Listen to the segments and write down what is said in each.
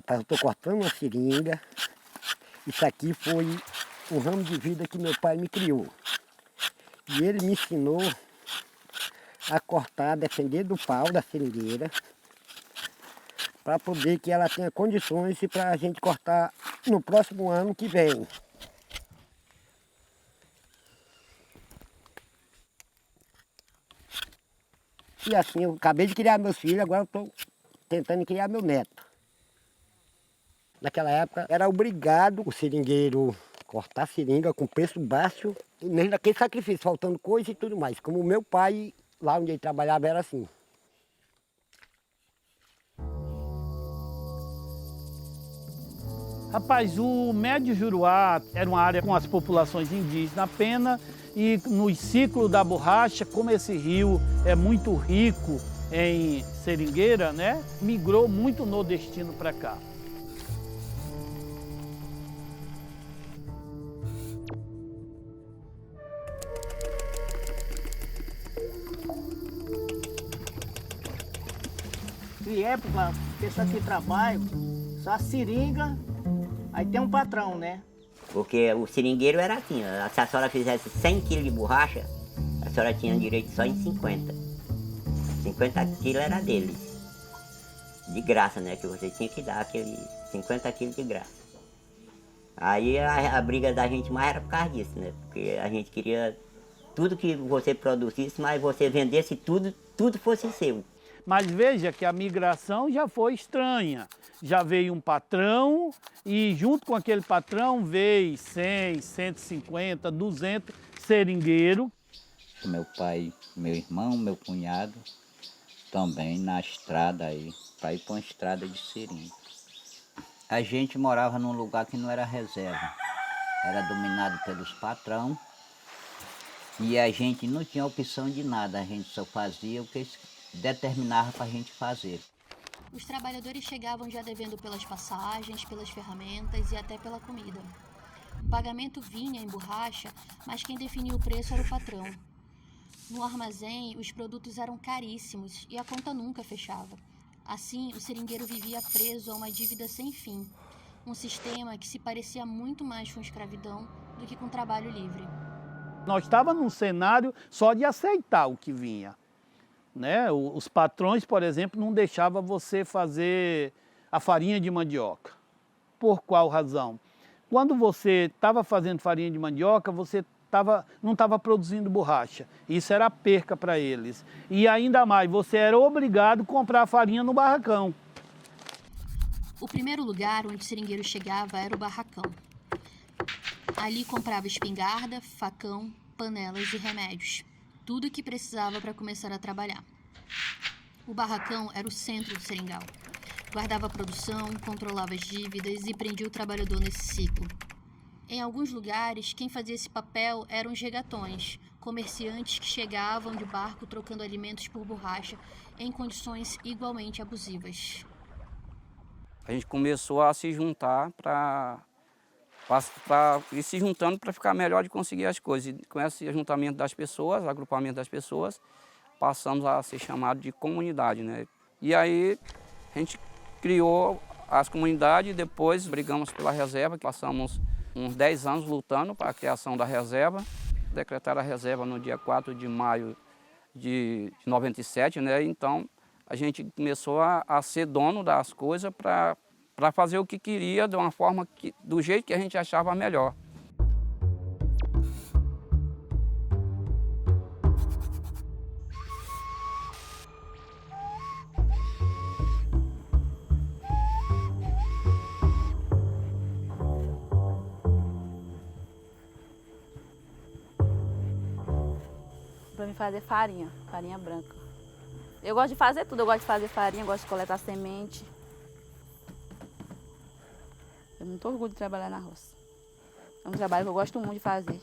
Rapaz, eu estou cortando uma seringa. Isso aqui foi um ramo de vida que meu pai me criou. E ele me ensinou a cortar, a depender do pau da seringueira, para poder que ela tenha condições para a gente cortar no próximo ano que vem. E assim, eu acabei de criar meus filhos, agora eu estou tentando criar meu neto. Naquela época era obrigado o seringueiro cortar seringa com preço baixo, e mesmo daquele sacrifício, faltando coisa e tudo mais. Como o meu pai, lá onde ele trabalhava, era assim. Rapaz, o Médio Juruá era uma área com as populações indígenas apenas, e no ciclo da borracha, como esse rio é muito rico em seringueira, né, migrou muito nordestino para cá. De época, pessoa que trabalha, só seringa, aí tem um patrão, né? Porque o seringueiro era assim, ó, se a senhora fizesse 100 kg de borracha, a senhora tinha direito só em 50. 50 kg era deles. De graça, né? Que você tinha que dar aquele 50 kg de graça. Aí a briga da gente mais era por causa disso, né? Porque a gente queria tudo que você produzisse, mas você vendesse tudo, tudo fosse seu. Mas veja que a migração já foi estranha. Já veio um patrão e junto com aquele patrão veio 100, 150, 200 seringueiros. Meu pai, meu irmão, meu cunhado, também na estrada aí, para ir para uma estrada de seringa. A gente morava num lugar que não era reserva, era dominado pelos patrão e a gente não tinha opção de nada, a gente só fazia o que determinava para a gente fazer. Os trabalhadores chegavam já devendo pelas passagens, pelas ferramentas e até pela comida. O pagamento vinha em borracha, mas quem definia o preço era o patrão. No armazém, os produtos eram caríssimos e a conta nunca fechava. Assim, o seringueiro vivia preso a uma dívida sem fim, um sistema que se parecia muito mais com escravidão do que com trabalho livre. Nós estávamos num cenário só de aceitar o que vinha. Né? Os patrões, por exemplo, não deixavam você fazer a farinha de mandioca. Por qual razão? Quando você estava fazendo farinha de mandioca, você não estava produzindo borracha. Isso era perca para eles. E ainda mais, você era obrigado a comprar a farinha no barracão. O primeiro lugar onde o seringueiro chegava era o barracão. Ali comprava espingarda, facão, panelas e remédios. Tudo o que precisava para começar a trabalhar. O barracão era o centro do seringal. Guardava a produção, controlava as dívidas e prendia o trabalhador nesse ciclo. Em alguns lugares, quem fazia esse papel eram os regatões, comerciantes que chegavam de barco trocando alimentos por borracha em condições igualmente abusivas. A gente começou a se juntar para ir se juntando para ficar melhor de conseguir as coisas. E com esse ajuntamento das pessoas, agrupamento das pessoas, passamos a ser chamado de comunidade, né? E aí a gente criou as comunidades e depois brigamos pela reserva, passamos uns 10 anos lutando para a criação da reserva. Decretaram a reserva no dia 4 de maio de 97, né? Então a gente começou a ser dono das coisas para fazer o que queria, de uma forma do jeito que a gente achava melhor. Para mim fazer farinha branca. Eu gosto de fazer tudo, eu gosto de fazer farinha, gosto de coletar semente. Eu não tenho orgulho de trabalhar na roça. É um trabalho que eu gosto muito de fazer.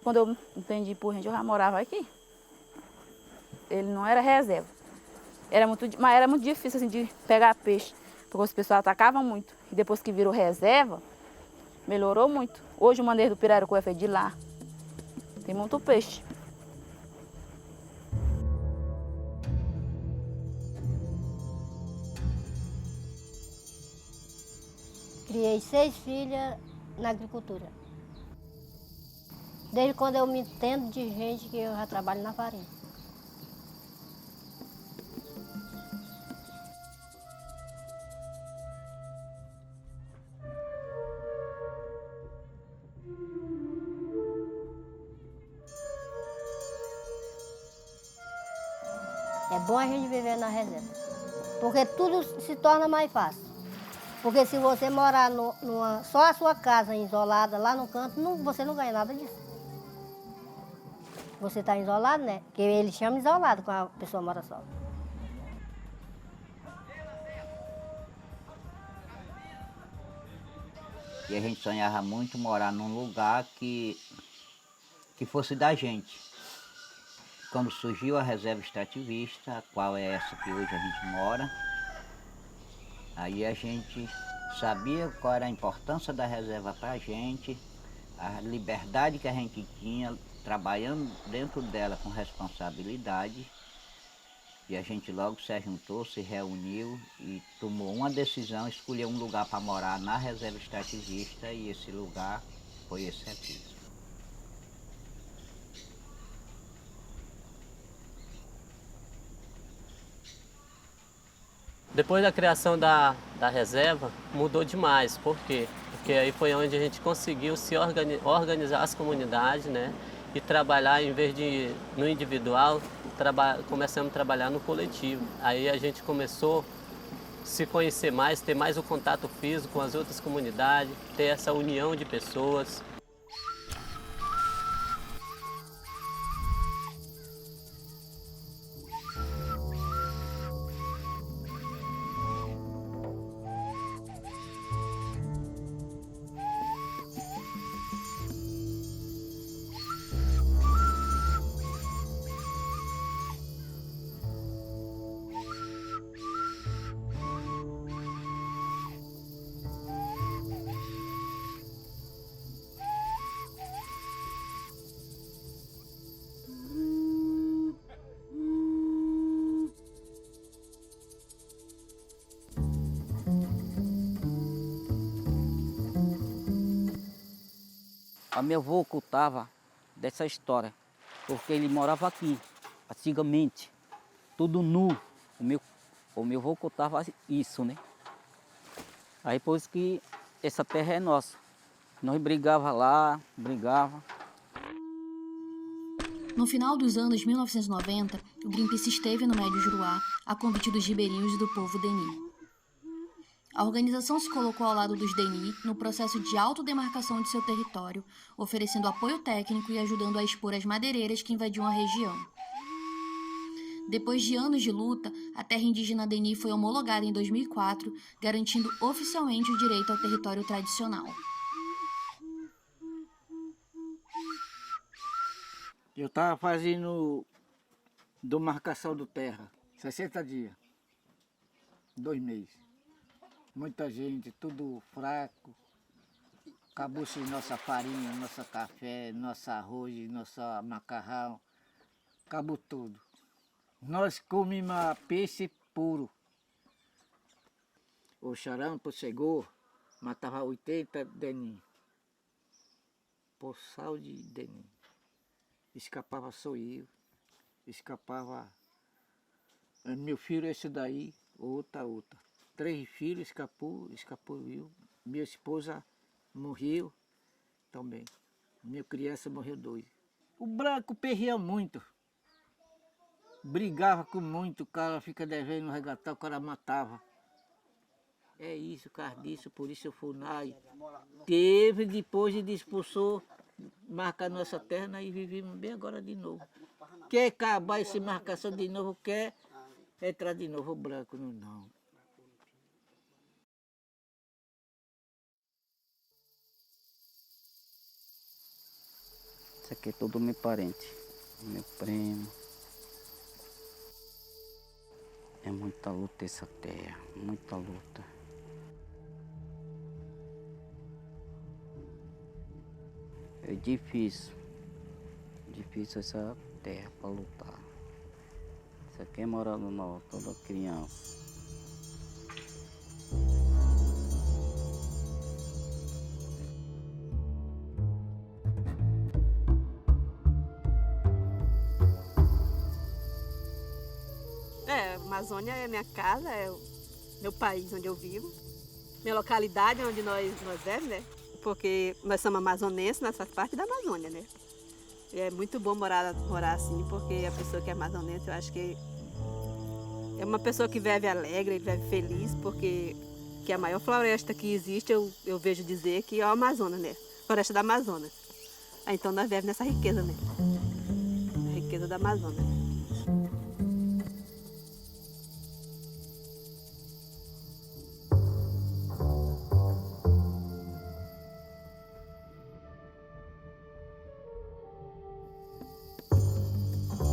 Quando eu entendi por gente, eu já morava aqui. Ele não era reserva. Mas era muito difícil assim, de pegar peixe, porque os pessoal atacavam muito. E depois que virou reserva, Melhorou muito. Hoje o manejo do pirarucu é feito de lá. Tem muito peixe. Criei 6 filhas na agricultura. Desde quando eu me entendo de gente que eu já trabalho na farinha. É bom a gente viver na reserva, porque tudo se torna mais fácil. Porque se você morar só a sua casa isolada lá no canto, você não ganha nada disso. Você está isolado, né? Porque ele chama isolado quando a pessoa mora só. E a gente sonhava muito morar num lugar que fosse da gente. Quando surgiu a reserva extrativista, a qual é essa que hoje a gente mora, aí a gente sabia qual era a importância da reserva para a gente, a liberdade que a gente tinha, trabalhando dentro dela com responsabilidade. E a gente logo se juntou, se reuniu e tomou uma decisão, escolheu um lugar para morar na reserva extrativista, e esse lugar foi esse aqui. Depois da criação da reserva, mudou demais. Por quê? Porque aí foi onde a gente conseguiu se organizar as comunidades, né? E trabalhar, em vez de no individual, começamos a trabalhar no coletivo. Aí a gente começou a se conhecer mais, ter mais o contato físico com as outras comunidades, ter essa união de pessoas. A meu avô contava dessa história, porque ele morava aqui, antigamente, tudo nu. O meu avô contava isso, né? Aí depois que essa terra é nossa, nós brigava lá, brigava. No final dos anos 1990, o Greenpeace esteve no Médio Juruá, a convite dos ribeirinhos e do povo Deni. A organização se colocou ao lado dos Deni no processo de autodemarcação de seu território, oferecendo apoio técnico e ajudando a expor as madeireiras que invadiam a região. Depois de anos de luta, a terra indígena Deni foi homologada em 2004, garantindo oficialmente o direito ao território tradicional. Eu estava fazendo demarcação do terra, 60 dias, 2 meses. Muita gente, tudo fraco. Acabou-se nossa farinha, nosso café, nosso arroz, nosso macarrão. Acabou tudo. Nós comemos peixe puro. O charampo chegou, matava 80 deninhos. Por sal de deninho. Escapava só eu, escapava meu filho esse daí, outra. 3 filhos escapou eu. Minha esposa morreu também. Minha criança morreu 2. O branco perria muito. Brigava com muito, o cara fica devendo no regatar, o cara matava. É isso, por causa disso, por isso eu fui lá. Teve, depois ele expulsou, marcar nossa terra e vivemos bem agora de novo. Quer acabar essa marcação de novo, quer entrar de novo o branco, não. Isso aqui é todo meu parente, meu primo. É muita luta essa terra, muita luta. É difícil. Difícil essa terra para lutar. Isso aqui é morar no norte, toda criança. A Amazônia é minha casa, é o meu país onde eu vivo, minha localidade onde nós vivemos, né? Porque nós somos amazonenses, nós faz parte da Amazônia, né? E é muito bom morar assim, porque a pessoa que é amazonense, eu acho que é uma pessoa que vive alegre, vive feliz, porque que a maior floresta que existe, eu vejo dizer que é o Amazonas, né? Floresta da Amazonas. Então nós vivemos nessa riqueza, né? A riqueza da Amazônia.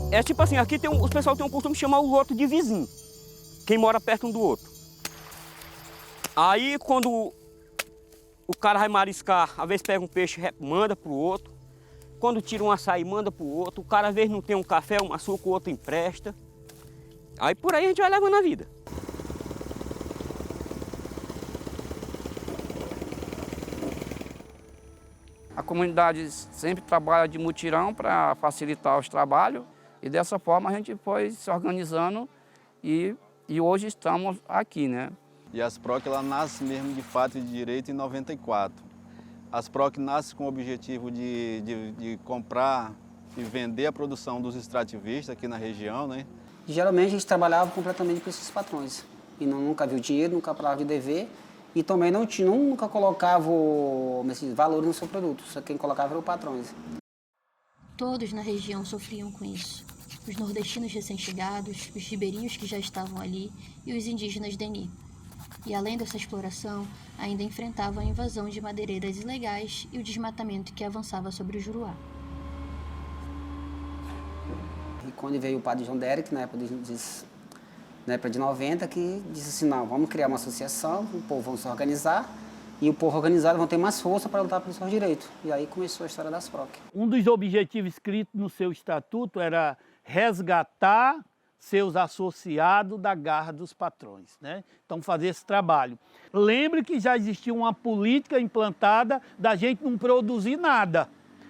É tipo assim, aqui os pessoal tem um costume de chamar o outro de vizinho, quem mora perto um do outro. Aí quando o cara vai mariscar, às vezes pega um peixe, manda pro outro. Quando tira um açaí, manda pro outro. O cara às vezes não tem um café, um açúcar, o outro empresta. Aí por aí a gente vai levando a vida. A comunidade sempre trabalha de mutirão para facilitar os trabalhos. E dessa forma a gente foi se organizando e hoje estamos aqui, né? E as PROC ela nasce mesmo de fato e de direito em 94. As PROC nascem com o objetivo de comprar e vender a produção dos extrativistas aqui na região, né? Geralmente a gente trabalhava completamente com esses patrões. E nunca viu dinheiro, nunca falava de dever. E também nunca colocava esses valores no seu produto. Só quem colocava era o patrões. Todos na região sofriam com isso. Os nordestinos recém-chegados, os ribeirinhos que já estavam ali e os indígenas Deni. E além dessa exploração, ainda enfrentavam a invasão de madeireiras ilegais e o desmatamento que avançava sobre o Juruá. E quando veio o padre João Derek, na época de 90, que disse assim, não, vamos criar uma associação, o povo vai se organizar, e o povo organizado vão ter mais força para lutar pelos seus direitos. E aí começou a história das PROC. Um dos objetivos escritos no seu estatuto era resgatar seus associados da garra dos patrões, né? Então fazer esse trabalho. Lembre que já existia uma política implantada da gente não produzir nada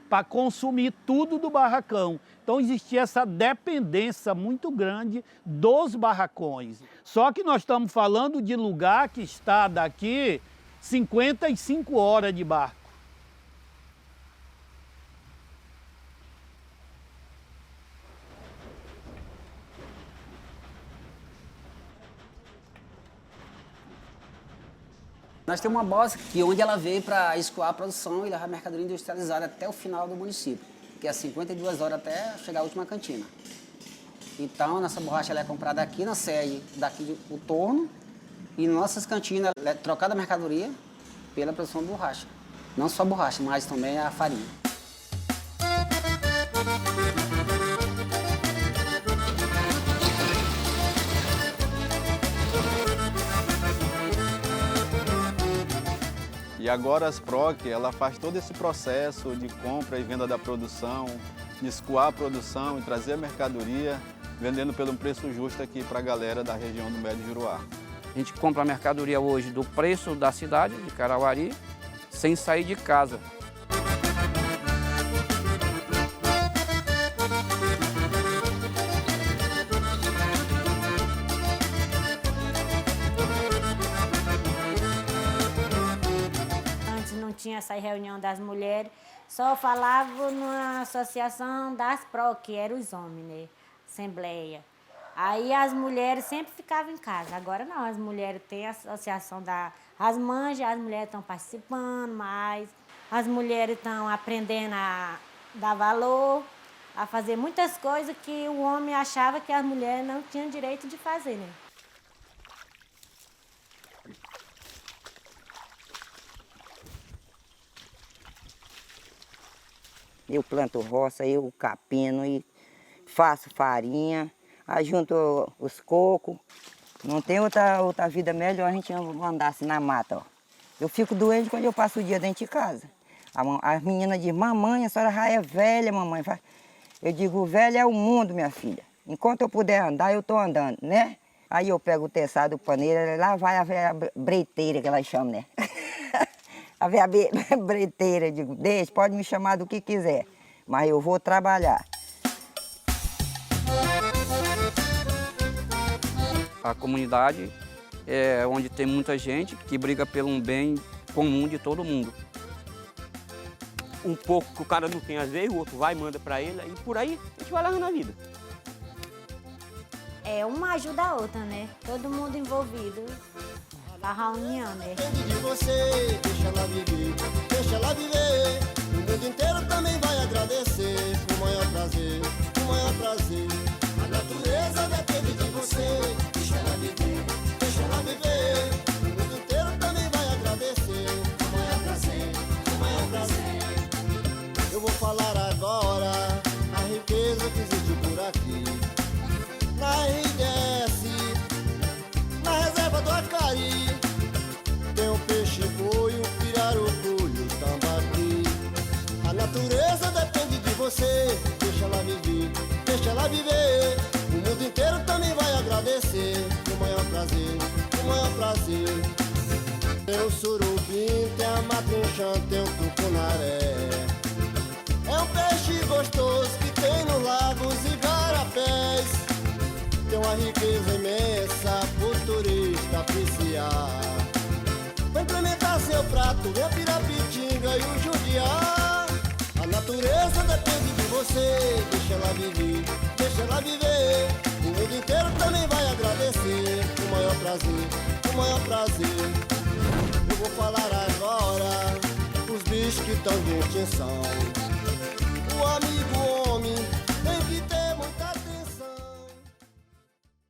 para consumir tudo do barracão. Então existia essa dependência muito grande dos barracões. Só que nós estamos falando de lugar que está daqui 55 horas de barco. Nós temos uma bossa que onde ela veio para escoar a produção e levar a mercadoria industrializada até o final do município, que é 52 horas até chegar à última cantina. Então, nossa borracha ela é comprada aqui na sede, daqui do torno, e em nossas cantinas é trocada a mercadoria pela produção de borracha. Não só borracha, mas também a farinha. E agora as PROC, ela faz todo esse processo de compra e venda da produção, de escoar a produção e trazer a mercadoria, vendendo pelo preço justo aqui para a galera da região do Médio Juruá. A gente compra a mercadoria hoje do preço da cidade, de Carauari, sem sair de casa. Tinha essa reunião das mulheres, só falava numa associação das PROC, que eram os homens, né? Assembleia. Aí as mulheres sempre ficavam em casa. Agora não, as mulheres têm a associação das manjas, as mulheres estão participando mais, as mulheres estão aprendendo a dar valor, a fazer muitas coisas que o homem achava que as mulheres não tinham direito de fazer, né? Eu planto roça, eu capino e faço farinha, ajunto os cocos. Não tem outra vida melhor a gente andasse na mata. Ó. Eu fico doente quando eu passo o dia dentro de casa. As meninas dizem, mamãe, a senhora já é velha, mamãe. Eu digo, velha é o mundo, minha filha. Enquanto eu puder andar, eu estou andando, né? Aí eu pego o teçado, o paneiro, lá vai a velha breiteira, que elas chamam, né? A velha breiteira, eu digo, deixa, pode me chamar do que quiser, mas eu vou trabalhar. A comunidade é onde tem muita gente que briga pelo um bem comum de todo mundo. Um pouco que o cara não tem às vezes, o outro vai, manda para ele, e por aí a gente vai largando a vida. É, uma ajuda a outra, né? Todo mundo envolvido, a união, né? De você, deixa ela viver, deixa ela viver. O mundo inteiro também vai agradecer. O maior prazer, o maior prazer. A natureza depende de você, deixa ela viver, deixa ela viver. O mundo inteiro também vai agradecer. O maior prazer, o maior prazer. Eu vou falar agora a riqueza que existe por aqui. Na RDS, na reserva do Acari, tem um peixe-boi, um pirarucu e um tambaqui. A natureza depende de você, deixa ela viver, deixa ela viver. O mundo inteiro também vai agradecer. O maior prazer, o maior prazer. Tem o surubim, tem a matrinchã, tem o tucunaré. É um peixe gostoso que tem nos lagos e garapés. Tem uma riqueza imensa pro turista apreciar. Vai implementar seu prato, vem a pirapitinga e o judiá. A natureza depende de você, deixa ela viver, deixa ela viver. O mundo inteiro também vai agradecer. O maior prazer, o maior prazer. Eu vou falar agora os bichos que estão de extinção. O amigo homem